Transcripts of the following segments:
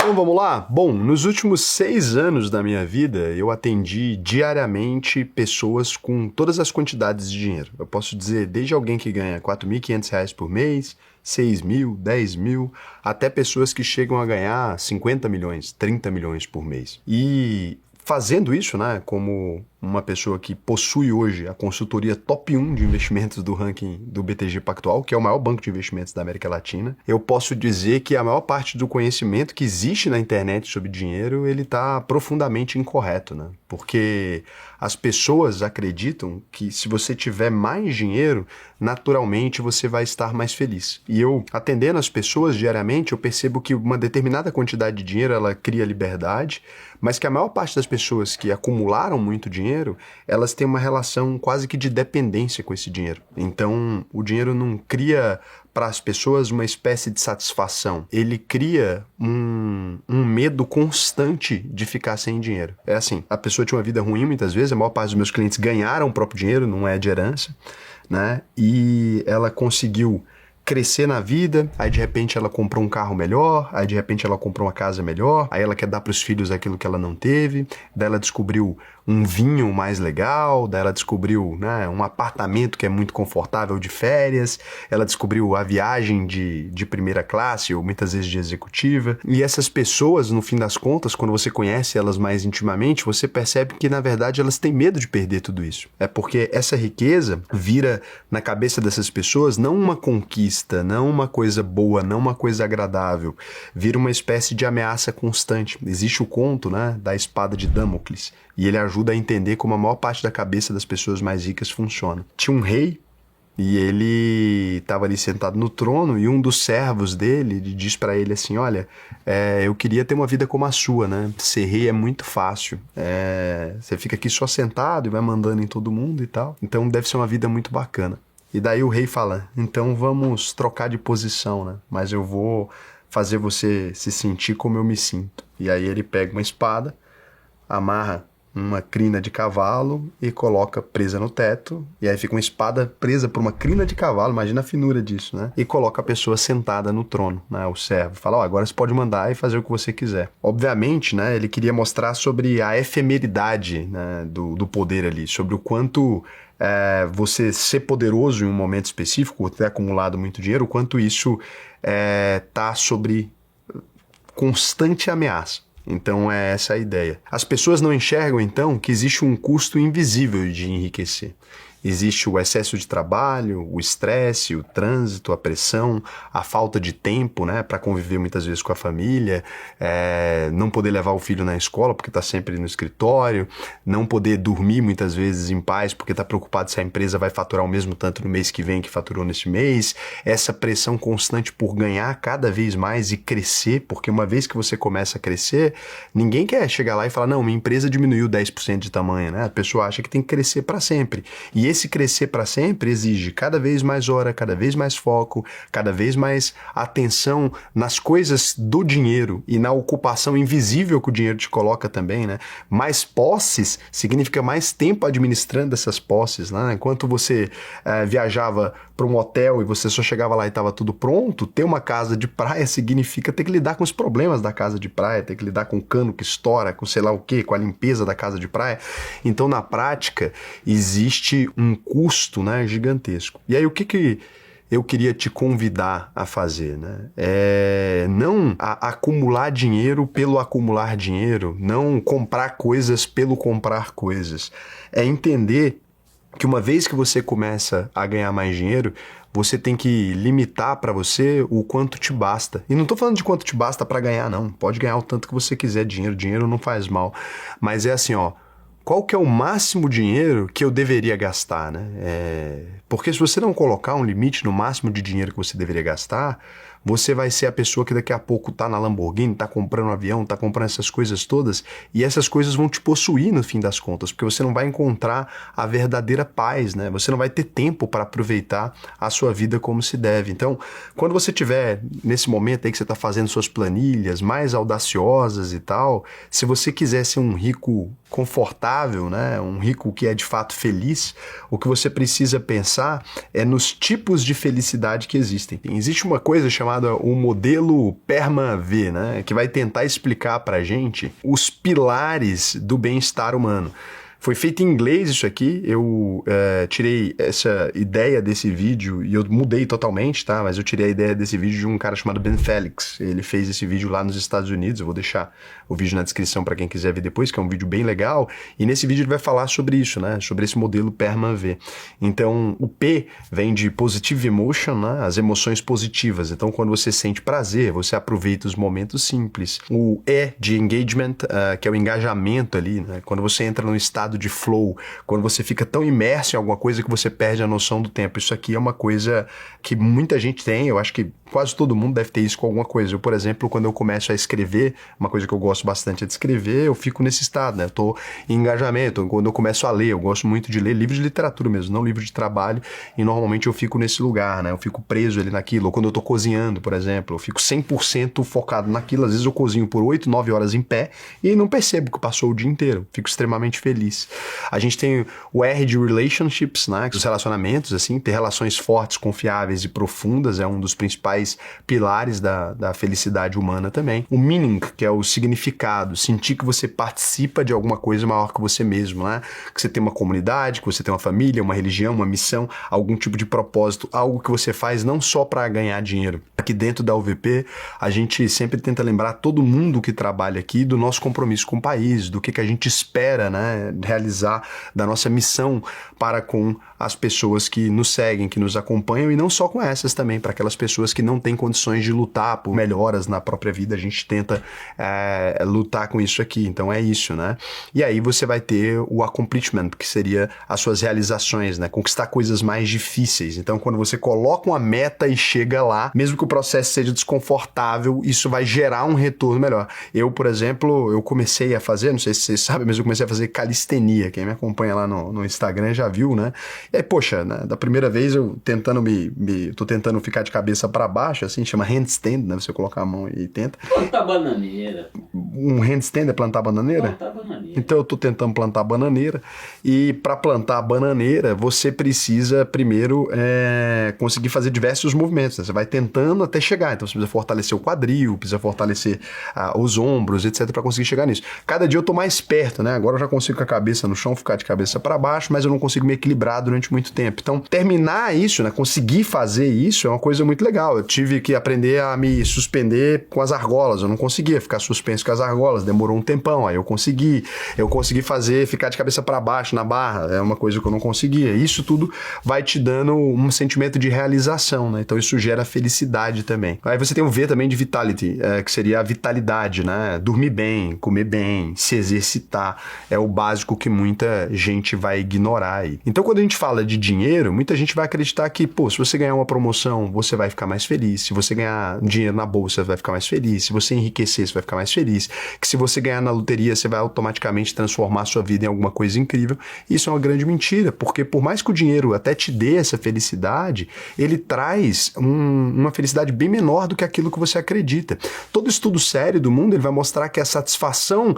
Então vamos lá? Bom, nos últimos 6 anos da minha vida, eu atendi diariamente pessoas com todas as quantidades de dinheiro. Eu posso dizer, desde alguém que ganha R$ 4.500 por mês, 6 mil, 10 mil, até pessoas que chegam a ganhar 50 milhões, 30 milhões por mês. E fazendo isso, né, como uma pessoa que possui hoje a consultoria top 1 de investimentos do ranking do BTG Pactual, que é o maior banco de investimentos da América Latina, eu posso dizer que a maior parte do conhecimento que existe na internet sobre dinheiro, ele está profundamente incorreto, né? Porque as pessoas acreditam que se você tiver mais dinheiro, naturalmente você vai estar mais feliz. E eu, atendendo as pessoas diariamente, eu percebo que uma determinada quantidade de dinheiro, ela cria liberdade, mas que a maior parte das pessoas que acumularam muito dinheiro, elas têm uma relação quase que de dependência com esse dinheiro. Então, o dinheiro não cria para as pessoas uma espécie de satisfação. Ele cria um medo constante de ficar sem dinheiro. É assim, a pessoa tinha uma vida ruim muitas vezes, a maior parte dos meus clientes ganharam o próprio dinheiro, não é de herança, né? E ela conseguiu crescer na vida, aí de repente ela comprou um carro melhor, aí de repente ela comprou uma casa melhor, aí ela quer dar para os filhos aquilo que ela não teve, daí ela descobriu um vinho mais legal, daí ela descobriu, né, um apartamento que é muito confortável de férias, ela descobriu a viagem de primeira classe ou muitas vezes de executiva. E essas pessoas, no fim das contas, quando você conhece elas mais intimamente, você percebe que na verdade elas têm medo de perder tudo isso. É porque essa riqueza vira na cabeça dessas pessoas não uma conquista, não uma coisa boa, não uma coisa agradável, vira uma espécie de ameaça constante. Existe o conto, né, da espada de Damocles, e ele ajuda a entender como a maior parte da cabeça das pessoas mais ricas funciona. Tinha um rei, e ele estava ali sentado no trono, e um dos servos dele diz para ele assim, olha, eu queria ter uma vida como a sua, né? Ser rei é muito fácil. Você fica aqui só sentado e vai mandando em todo mundo e tal. Então deve ser uma vida muito bacana. E daí o rei fala, então vamos trocar de posição, né? Mas eu vou fazer você se sentir como eu me sinto. E aí ele pega uma espada, amarra uma crina de cavalo e coloca presa no teto, e aí fica uma espada presa por uma crina de cavalo, imagina a finura disso, né? E coloca a pessoa sentada no trono, né? O servo fala, agora você pode mandar e fazer o que você quiser. Obviamente, né, ele queria mostrar sobre a efemeridade, né, do poder ali, sobre o quanto você ser poderoso em um momento específico, ou ter acumulado muito dinheiro, o quanto isso tá sobre constante ameaça. Então é essa a ideia. As pessoas não enxergam, então, que existe um custo invisível de enriquecer. Existe o excesso de trabalho, o estresse, o trânsito, a pressão, a falta de tempo, né, para conviver muitas vezes com a família, não poder levar o filho na escola porque está sempre no escritório, não poder dormir muitas vezes em paz porque está preocupado se a empresa vai faturar o mesmo tanto no mês que vem que faturou nesse mês, essa pressão constante por ganhar cada vez mais e crescer, porque uma vez que você começa a crescer, ninguém quer chegar lá e falar, não, minha empresa diminuiu 10% de tamanho, né? A pessoa acha que tem que crescer para sempre. E esse crescer para sempre exige cada vez mais hora, cada vez mais foco, cada vez mais atenção nas coisas do dinheiro e na ocupação invisível que o dinheiro te coloca também, né? Mais posses significa mais tempo administrando essas posses, né? Enquanto você viajava para um hotel e você só chegava lá e estava tudo pronto, ter uma casa de praia significa ter que lidar com os problemas da casa de praia, ter que lidar com o cano que estoura, com sei lá o quê, com a limpeza da casa de praia. Então, na prática, existe um custo, né, gigantesco. E aí, o que eu queria te convidar a fazer, né? Não acumular dinheiro pelo acumular dinheiro, não comprar coisas pelo comprar coisas. É entender que uma vez que você começa a ganhar mais dinheiro, você tem que limitar para você o quanto te basta. E não estou falando de quanto te basta para ganhar, não. Pode ganhar o tanto que você quiser dinheiro. Dinheiro não faz mal. Mas é assim, ó. Qual que é o máximo dinheiro que eu deveria gastar, né? Porque se você não colocar um limite no máximo de dinheiro que você deveria gastar, você vai ser a pessoa que daqui a pouco tá na Lamborghini, tá comprando um avião, tá comprando essas coisas todas, e essas coisas vão te possuir no fim das contas, porque você não vai encontrar a verdadeira paz, né? Você não vai ter tempo para aproveitar a sua vida como se deve. Então, quando você tiver nesse momento aí que você tá fazendo suas planilhas mais audaciosas e tal, se você quiser ser um rico confortável, né? Um rico que é de fato feliz, o que você precisa pensar é nos tipos de felicidade que existem. Existe uma coisa chamada chamado o modelo PERMA-V, né? Que vai tentar explicar pra gente os pilares do bem-estar humano. Foi feito em inglês isso aqui, eu tirei essa ideia desse vídeo e eu mudei totalmente, tá? Mas eu tirei a ideia desse vídeo de um cara chamado Ben Felix. Ele fez esse vídeo lá nos Estados Unidos, eu vou deixar o vídeo na descrição para quem quiser ver depois, que é um vídeo bem legal. E nesse vídeo ele vai falar sobre isso, né? Sobre esse modelo PERMA-V. Então, o P vem de Positive Emotion, né? As emoções positivas. Então, quando você sente prazer, você aproveita os momentos simples. O E de Engagement, que é o engajamento ali, né? Quando você entra num estado de flow, quando você fica tão imerso em alguma coisa que você perde a noção do tempo. Isso aqui é uma coisa que muita gente tem, eu acho que quase todo mundo deve ter isso com alguma coisa. Eu, por exemplo, quando eu começo a escrever, uma coisa que eu gosto bastante é de escrever, eu fico nesse estado, né? Eu tô em engajamento. Quando eu começo a ler, eu gosto muito de ler livros de literatura mesmo, não livros de trabalho, e normalmente eu fico nesse lugar, né? Eu fico preso ali naquilo. Ou quando eu tô cozinhando, por exemplo, eu fico 100% focado naquilo. Às vezes eu cozinho por 8, 9 horas em pé e não percebo que passou o dia inteiro. Fico extremamente feliz. A gente tem o R de relationships, né? Os relacionamentos, assim, ter relações fortes, confiáveis e profundas é um dos principais pilares da felicidade humana também. O meaning, que é o significado, sentir que você participa de alguma coisa maior que você mesmo, né? Que você tem uma comunidade, que você tem uma família, uma religião, uma missão, algum tipo de propósito, algo que você faz não só para ganhar dinheiro. Aqui dentro da UVP, a gente sempre tenta lembrar todo mundo que trabalha aqui do nosso compromisso com o país, do que a gente espera, né, realizar, da nossa missão para com as pessoas que nos seguem, que nos acompanham, e não só com essas também, para aquelas pessoas que não têm condições de lutar por melhoras na própria vida, a gente tenta lutar com isso aqui, então é isso, né? E aí você vai ter o accomplishment, que seria as suas realizações, né? Conquistar coisas mais difíceis. Então, quando você coloca uma meta e chega lá, mesmo que o processo seja desconfortável, isso vai gerar um retorno melhor. Eu, por exemplo, eu comecei a fazer, não sei se vocês sabem, mas eu comecei a fazer calistenia. Quem me acompanha lá no Instagram já viu, né? E aí, poxa, né, da primeira vez eu tô tentando ficar de cabeça para baixo, assim, chama handstand, né? Você colocar a mão e tenta. Plantar bananeira. Um handstand é plantar bananeira? Plantar bananeira. Então eu tô tentando plantar bananeira, e para plantar bananeira você precisa primeiro conseguir fazer diversos movimentos, né? Você vai tentando até chegar, então você precisa fortalecer o quadril, precisa fortalecer os ombros, etc, para conseguir chegar nisso. Cada dia eu tô mais perto, né? Agora eu já consigo com a cabeça no chão, ficar de cabeça para baixo, mas eu não consigo me equilibrar durante muito tempo. Então terminar isso, né? Conseguir fazer isso é uma coisa muito legal. Eu tive que aprender a me suspender com as argolas, eu não conseguia ficar suspenso com as argolas, demorou um tempão, aí eu consegui ficar de cabeça para baixo na barra, é uma coisa que eu não conseguia. Isso tudo vai te dando um sentimento de realização, né? Então isso gera felicidade também. Aí você tem o V também de vitality, que seria a vitalidade, né? Dormir bem, comer bem, se exercitar, é o básico que muita gente vai ignorar aí. Então quando a gente fala de dinheiro, muita gente vai acreditar que, pô, se você ganhar uma promoção, você vai ficar mais feliz, se você ganhar dinheiro na bolsa, você vai ficar mais feliz, se você enriquecer, você vai ficar mais feliz, que se você ganhar na loteria, você vai automaticamente transformar a sua vida em alguma coisa incrível. Isso é uma grande mentira, porque por mais que o dinheiro até te dê essa felicidade, ele traz uma felicidade bem menor do que aquilo que você acredita. Todo estudo sério do mundo, ele vai mostrar que a satisfação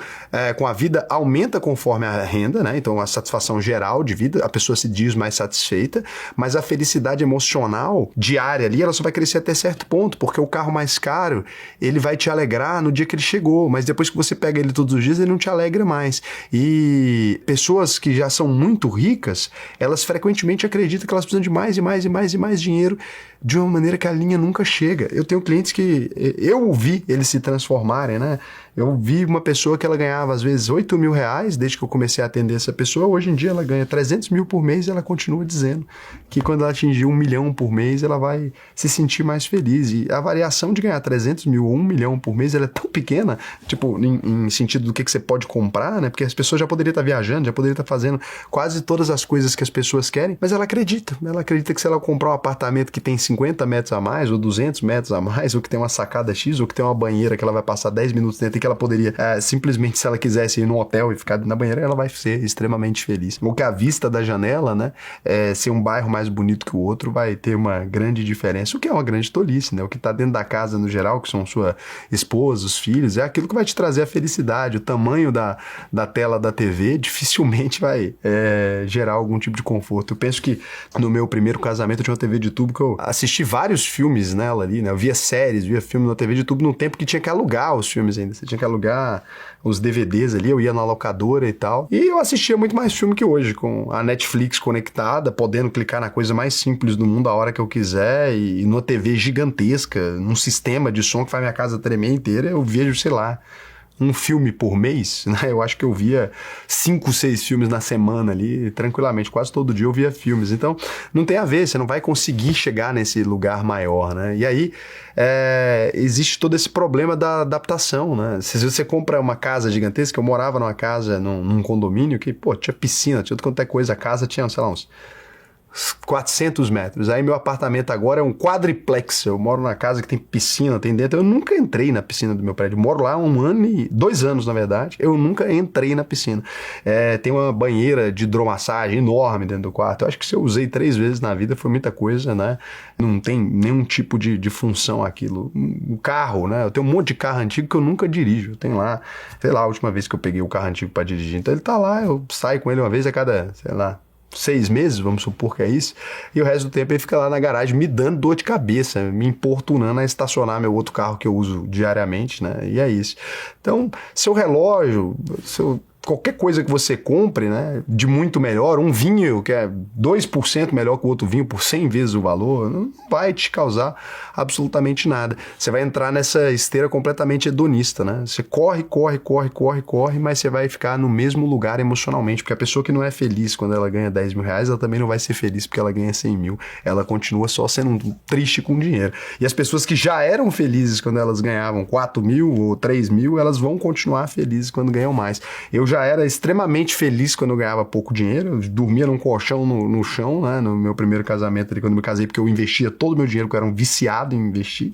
com a vida aumenta conforme a renda, né? Então a satisfação geral de vida, a pessoa se diz mais satisfeita, mas a felicidade emocional diária ali, ela só vai crescer até certo ponto, porque o carro mais caro, ele vai te alegrar no dia que ele chegou, mas depois que você pega ele todos os dias, ele não te alegra mais. E pessoas que já são muito ricas, elas frequentemente acreditam que elas precisam de mais e mais e mais e mais dinheiro, de uma maneira que a linha nunca chega. Eu tenho clientes que eu vi eles se transformarem, né? Eu vi uma pessoa que ela ganhava às vezes 8 mil reais desde que eu comecei a atender essa pessoa. Hoje em dia ela ganha 300 mil por mês e ela continua dizendo que quando ela atingir 1 milhão por mês ela vai se sentir mais feliz. E a variação de ganhar 300 mil ou 1 milhão por mês, ela é tão pequena, tipo, em sentido do que você pode comprar, né? Porque as pessoas já poderiam estar viajando, já poderiam estar fazendo quase todas as coisas que as pessoas querem, mas ela acredita que se ela comprar um apartamento que tem 50 metros a mais, ou 200 metros a mais, ou que tem uma sacada X, ou que tem uma banheira que ela vai passar 10 minutos dentro e que ela poderia simplesmente, se ela quisesse ir num hotel e ficar na banheira, ela vai ser extremamente feliz. Ou que a vista da janela, né, ser um bairro mais bonito que o outro, vai ter uma grande diferença, o que é uma grande tolice, né? O que está dentro da casa no geral, que são sua esposa, os filhos, é aquilo que vai te trazer a felicidade, o tamanho da tela da TV, dificilmente vai gerar algum tipo de conforto. Eu penso que no meu primeiro casamento eu tinha uma TV de tubo que eu assisti vários filmes nela ali, né? Eu via séries, via filme na TV de tubo num tempo que tinha que alugar os filmes ainda. Você tinha que alugar os DVDs ali, eu ia na locadora e tal. E eu assistia muito mais filme que hoje, com a Netflix conectada, podendo clicar na coisa mais simples do mundo a hora que eu quiser, e numa TV gigantesca, num sistema de som que faz minha casa tremer inteira, eu vejo, sei lá, um filme por mês, né? Eu acho que eu via 5, 6 filmes na semana ali, tranquilamente, quase todo dia eu via filmes. Então, não tem a ver, você não vai conseguir chegar nesse lugar maior, né? E aí, existe todo esse problema da adaptação, né? Se você compra uma casa gigantesca, eu morava numa casa, num condomínio que, pô, tinha piscina, tinha tudo quanto é coisa, a casa tinha, sei lá, uns 400 metros. Aí meu apartamento agora é um quadriplex. Eu moro na casa que tem piscina, tem dentro. Eu nunca entrei na piscina do meu prédio. Eu moro lá há 2 anos, na verdade. Eu nunca entrei na piscina. Tem uma banheira de hidromassagem enorme dentro do quarto. Eu acho que se eu usei 3 vezes na vida foi muita coisa, né? Não tem nenhum tipo de função aquilo. O carro, né? Eu tenho um monte de carro antigo que eu nunca dirijo. Eu tenho lá, sei lá, a última vez que eu peguei o carro antigo para dirigir. Então ele tá lá, eu saio com ele uma vez a cada, sei lá, 6 meses, vamos supor que é isso, e o resto do tempo ele fica lá na garagem me dando dor de cabeça, me importunando a estacionar meu outro carro que eu uso diariamente, né? E é isso. Então, seu relógio, qualquer coisa que você compre, né, de muito melhor, um vinho que é 2% melhor que o outro vinho por 100 vezes o valor, não vai te causar absolutamente nada. Você vai entrar nessa esteira completamente hedonista, né? Você corre, mas você vai ficar no mesmo lugar emocionalmente, porque a pessoa que não é feliz quando ela ganha 10 mil reais, ela também não vai ser feliz porque ela ganha 100 mil. Ela continua só sendo triste com dinheiro. E as pessoas que já eram felizes quando elas ganhavam 4 mil ou 3 mil, elas vão continuar felizes quando ganham mais. Eu já era extremamente feliz quando eu ganhava pouco dinheiro, eu dormia num colchão no chão, né, no meu primeiro casamento ali, quando eu me casei, porque eu investia todo o meu dinheiro, porque eu era um viciado em investir.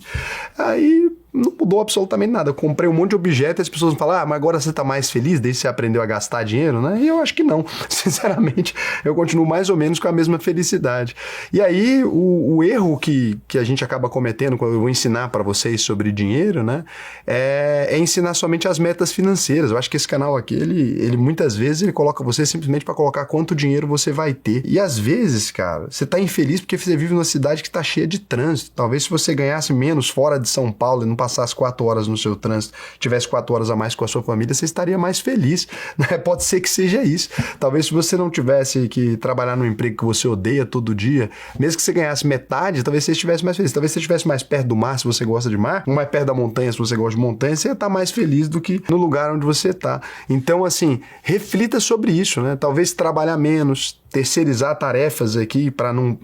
Aí não mudou absolutamente nada. Eu comprei um monte de objeto e as pessoas falam, mas agora você tá mais feliz desde que você aprendeu a gastar dinheiro, né? E eu acho que não. Sinceramente, eu continuo mais ou menos com a mesma felicidade. E aí, o erro que a gente acaba cometendo quando eu vou ensinar para vocês sobre dinheiro, né? É ensinar somente as metas financeiras. Eu acho que esse canal aqui, ele muitas vezes ele coloca você simplesmente para colocar quanto dinheiro você vai ter. E às vezes, cara, você tá infeliz porque você vive numa cidade que tá cheia de trânsito. Talvez se você ganhasse menos fora de São Paulo e não passasse 4 horas no seu trânsito, tivesse 4 horas a mais com a sua família, você estaria mais feliz, né? Pode ser que seja isso. Talvez se você não tivesse que trabalhar num emprego que você odeia todo dia, mesmo que você ganhasse metade, talvez você estivesse mais feliz. Talvez você estivesse mais perto do mar, se você gosta de mar, ou mais perto da montanha, se você gosta de montanha, você ia estar mais feliz do que no lugar onde você está. Então, assim, reflita sobre isso, né? Talvez trabalhar menos, terceirizar tarefas aqui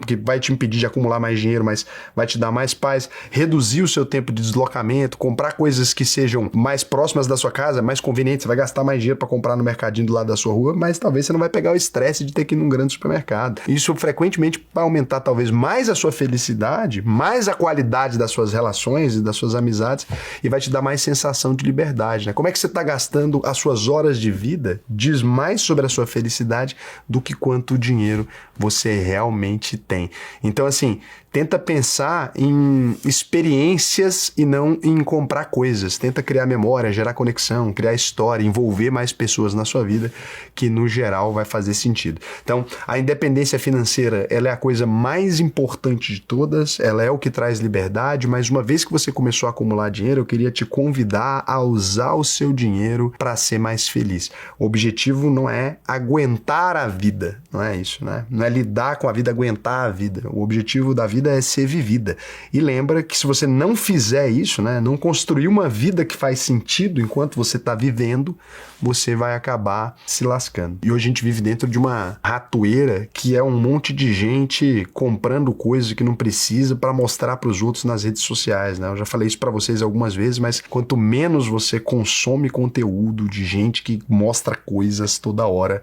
que vai te impedir de acumular mais dinheiro, mas vai te dar mais paz, reduzir o seu tempo de deslocamento, comprar coisas que sejam mais próximas da sua casa, mais convenientes, você vai gastar mais dinheiro para comprar no mercadinho do lado da sua rua, mas talvez você não vai pegar o estresse de ter que ir num grande supermercado. Isso frequentemente vai aumentar talvez mais a sua felicidade, mais a qualidade das suas relações e das suas amizades e vai te dar mais sensação de liberdade, né? Como é que você está gastando as suas horas de vida diz mais sobre a sua felicidade do que quanto dinheiro você realmente tem. Então, assim, tenta pensar em experiências e não em comprar coisas. Tenta criar memória, gerar conexão, criar história, envolver mais pessoas na sua vida, que no geral vai fazer sentido. Então, a independência financeira, ela é a coisa mais importante de todas, ela é o que traz liberdade, mas uma vez que você começou a acumular dinheiro, eu queria te convidar a usar o seu dinheiro para ser mais feliz. O objetivo não é aguentar a vida, não é isso, né? Não é lidar com a vida, aguentar a vida. O objetivo da vida é ser vivida. E lembra que se você não fizer isso, né, não construir uma vida que faz sentido enquanto você está vivendo, você vai acabar se lascando. E hoje a gente vive dentro de uma ratoeira que é um monte de gente comprando coisas que não precisa para mostrar para os outros nas redes sociais, né? Eu já falei isso para vocês algumas vezes, mas quanto menos você consome conteúdo de gente que mostra coisas toda hora,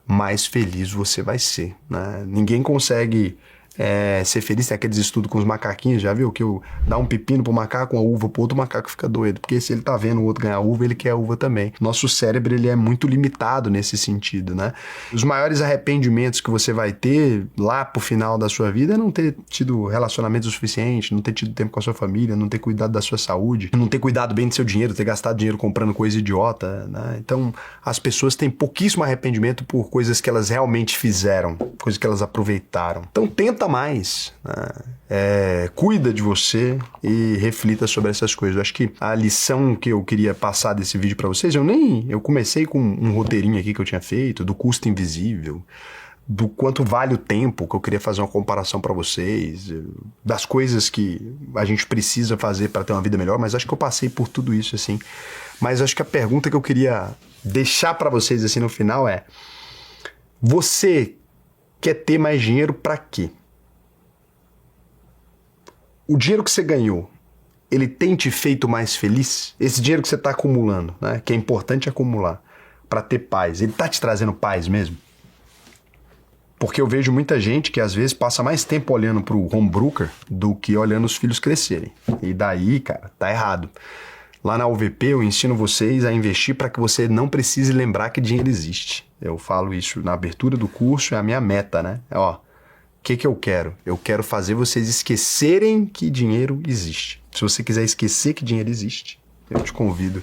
mais feliz você vai ser, né? Ninguém consegue ser feliz. Tem aqueles estudos com os macaquinhos, já viu? Que dá um pepino pro macaco, uma uva pro outro, o macaco fica doido. Porque se ele tá vendo o outro ganhar uva, ele quer a uva também. Nosso cérebro, ele é muito limitado nesse sentido, né? Os maiores arrependimentos que você vai ter lá pro final da sua vida é não ter tido relacionamento o suficiente, não ter tido tempo com a sua família, não ter cuidado da sua saúde, não ter cuidado bem do seu dinheiro, ter gastado dinheiro comprando coisa idiota, né? Então, as pessoas têm pouquíssimo arrependimento por coisas que elas realmente fizeram, coisas que elas aproveitaram. Então, tenta mais, né? Cuida de você e reflita sobre essas coisas. Eu acho que a lição que eu queria passar desse vídeo para vocês, eu comecei com um roteirinho aqui que eu tinha feito, do custo invisível, do quanto vale o tempo, que eu queria fazer uma comparação para vocês, das coisas que a gente precisa fazer para ter uma vida melhor, mas acho que eu passei por tudo isso, assim. Mas acho que a pergunta que eu queria deixar para vocês, assim, no final é: você quer ter mais dinheiro para quê? O dinheiro que você ganhou, ele tem te feito mais feliz? Esse dinheiro que você está acumulando, né, que é importante acumular para ter paz, ele está te trazendo paz mesmo? Porque eu vejo muita gente que às vezes passa mais tempo olhando pro homebroker do que olhando os filhos crescerem. E daí, cara, tá errado. Lá na UVP eu ensino vocês a investir para que você não precise lembrar que dinheiro existe. Eu falo isso na abertura do curso, é a minha meta, né? O que eu quero? Eu quero fazer vocês esquecerem que dinheiro existe. Se você quiser esquecer que dinheiro existe, eu te convido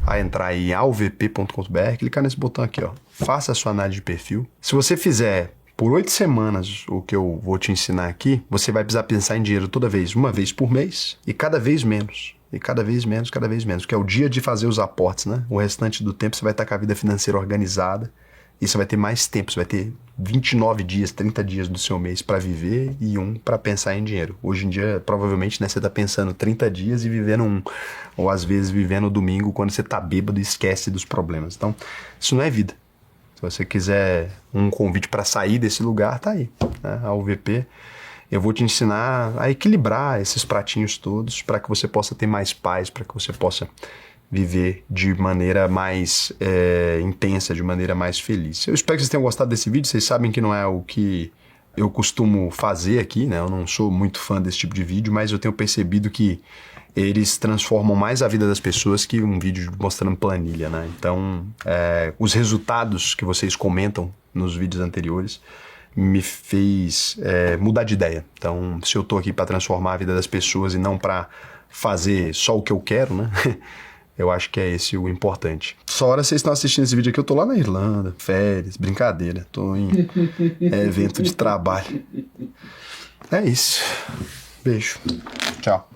a entrar aí em auvp.com.br, clicar nesse botão aqui, faça a sua análise de perfil. Se você fizer por 8 semanas o que eu vou te ensinar aqui, você vai precisar pensar em dinheiro toda vez, uma vez por mês, e cada vez menos. E cada vez menos, que é o dia de fazer os aportes, né? O restante do tempo você vai estar com a vida financeira organizada e você vai ter mais tempo, você vai ter 29 dias, 30 dias do seu mês para viver e para pensar em dinheiro. Hoje em dia, provavelmente, né, você está pensando 30 dias e vivendo ou às vezes vivendo o domingo quando você está bêbado e esquece dos problemas. Então, isso não é vida. Se você quiser um convite para sair desse lugar, tá aí, né? A UVP. Eu vou te ensinar a equilibrar esses pratinhos todos para que você possa ter mais paz, para que você possa viver de maneira mais intensa, de maneira mais feliz. Eu espero que vocês tenham gostado desse vídeo. Vocês sabem que não é o que eu costumo fazer aqui, né? Eu não sou muito fã desse tipo de vídeo, mas eu tenho percebido que eles transformam mais a vida das pessoas que um vídeo mostrando planilha, né? Então, os resultados que vocês comentam nos vídeos anteriores me fez mudar de ideia. Então, se eu tô aqui para transformar a vida das pessoas e não para fazer só o que eu quero, né? Eu acho que é esse o importante. Só hora vocês estão assistindo esse vídeo aqui, eu tô lá na Irlanda, férias, brincadeira, tô em evento de trabalho. É isso. Beijo. Tchau.